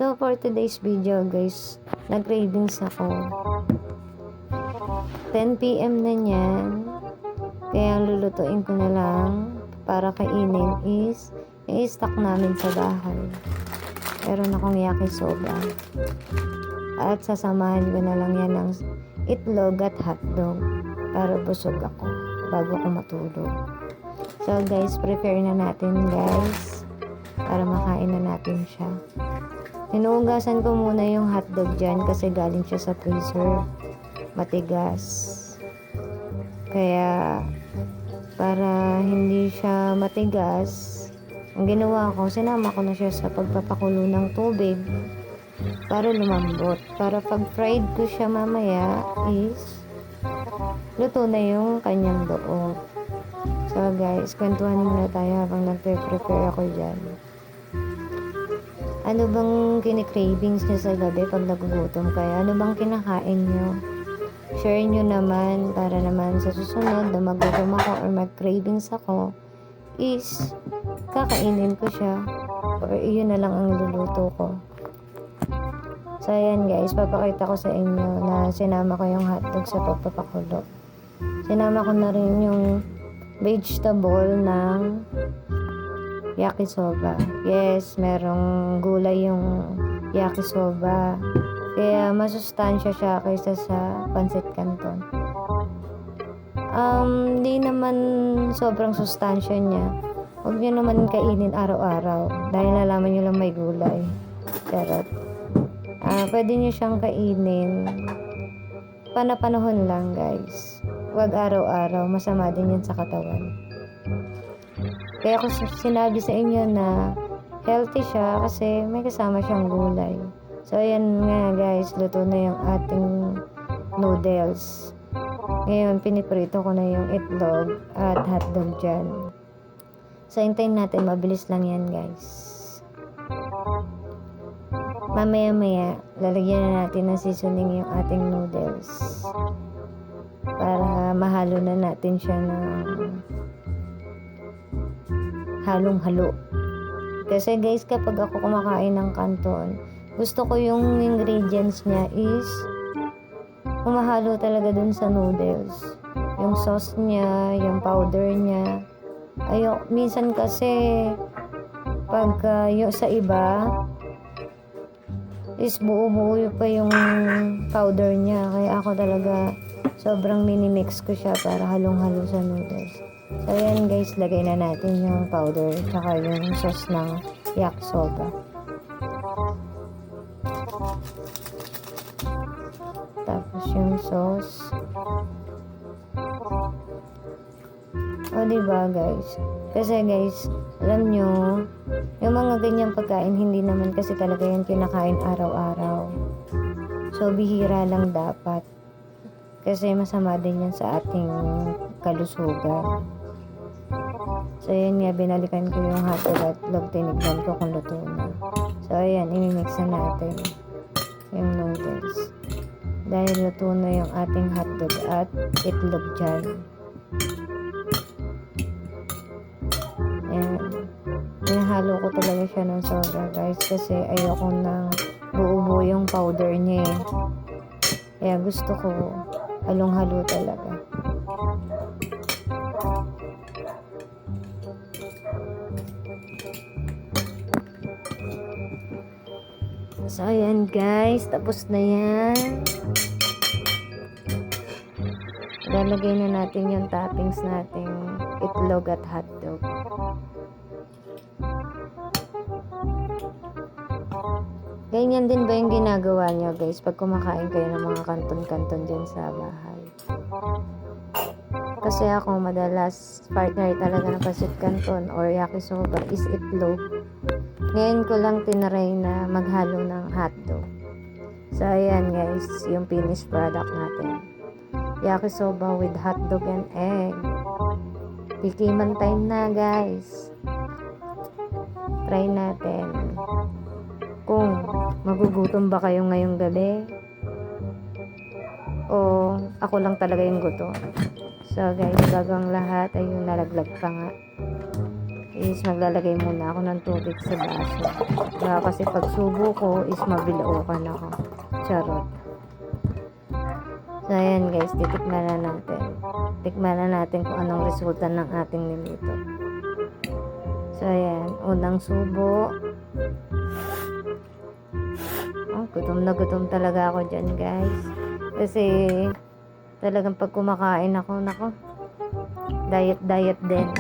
So, for today's video guys, nag-cravings ako. 10 PM na niyan. Kaya ang lulutuin ko na lang para kainin is yung stock namin sa bahay. Meron akong yakisoba. At sasamahan ko na lang yan ng itlog at hotdog para busog ako bago ko matulog. So guys, prepare na natin guys para makain na natin siya. Hinugasan ko muna yung hotdog dyan kasi galing siya sa freezer. Matigas. Kaya, para hindi siya matigas, ang ginawa ko, sinama ko na siya sa pagpapakulo ng tubig para lumambot. Para pag fried ko siya mamaya is luto na yung kanyang loob. So guys, kwentuhan muna tayo habang nagpe-prepare ako dyan. Ano bang kinikravings nyo sa gabi pag nagugutom kayo? Ano bang kinakain nyo? Share nyo naman para naman sa susunod na magutom ako or mag-cravings ako is kakainin ko siya or iyon na lang ang luluto ko. So ayan guys, papakita ko sa inyo na sinama ko yung hotdog sa pagpapakulo. Sinama ko na rin yung vegetable ng yakisoba. Yes, merong gulay yung yakisoba. Kaya masustansya siya kaysa sa pancit canton. Di naman sobrang sustansya niya. Huwag niyo naman kainin araw-araw dahil nalaman niyo lang may gulay. Charot. Pwede niyo siyang kainin pana-panahon lang guys. Huwag araw-araw, masama din yan sa katawan. Kaya ako sinabi sa inyo na healthy siya kasi may kasama siyang gulay. So ayan nga guys, luto na yung ating noodles. Ngayon piniprito ko na yung itlog at hotdog dyan. So hintayin natin, mabilis lang yan guys. Mamaya lalagyan na natin ng seasoning yung ating noodles para mahalo na natin siya ng halong-halo. Kasi guys, kapag ako kumakain ng canton, gusto ko yung ingredients niya is humahalo talaga dun sa noodles. Yung sauce niya, yung powder niya. Minsan kasi pagka yung sa iba is buo-buo pa yung powder niya. Kaya ako talaga sobrang mini-mix ko siya para halong-halo sa noodles. So ayan guys, lagay na natin yung powder tsaka yung sauce ng yakisoba. Tapos yung sauce. O diba guys? Kasi guys, alam nyo, yung mga ganyang pagkain hindi naman kasi talaga yan kinakain araw-araw. So bihira lang dapat. Kasi masama din yan sa ating kalusugan. So ayan nga, binalikan ko yung hotdog at itlog, tinignan ko kung luto na. So ayan, imimix na natin yung noodles. Dahil luto na yung ating hotdog at itlog dyan. Ayan. Pinahalo ko talaga siya ng sobra guys kasi ayoko na buo-buo yung powder niya eh. Kaya gusto ko halong-halo talaga. So ayan guys, tapos na yan. Lalagay na natin yung toppings nating itlog at hotdog. Ganyan din ba yung ginagawa nyo guys pag kumakain kayo ng mga kanton-kanton dyan sa bahay? Kasi ako madalas partner talaga ng pancit canton or yakisoba is itlog. Ngayon ko lang tinaray na maghalo ng hotdog. So ayan guys, yung finished product natin. Yakisoba with hotdog and egg. Tikiman time na guys. Try natin. Kung magugutom ba kayo ngayong gabi o ako lang talaga yung gutom. So guys, bago ang lahat ay yung nalaglag pa nga. is maglalagay muna ako ng tubig sa baso. Kasi pag subo ko is mabilaukan ako. Charot. So ayan guys, titikman na natin. Tikman na natin kung anong resulta ng ating niluto. So ayan, unang subo. Gutom na gutom talaga ako dyan guys. Kasi talagang pag kumakain ako, nako, diet din.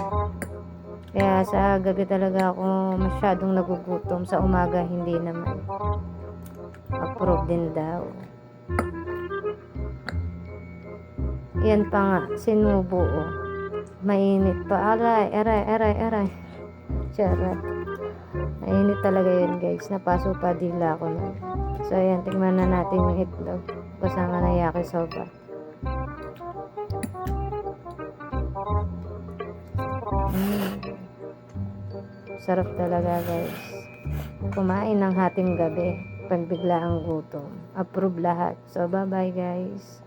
Kaya sa gabi talaga ako masyadong nagugutom. Sa umaga hindi naman. Approve din daw. Yan pa nga, sinubo oh. Mainit pa. Aray. Charot. Mainit talaga yun guys. Napaso pa dila ko na. So ayan, tingnan na natin yung itlog. Kasama na yakisoba. Sarap talaga guys. Kumain ng hating gabi. Pag bigla ang gutom. Approve lahat. So bye bye guys.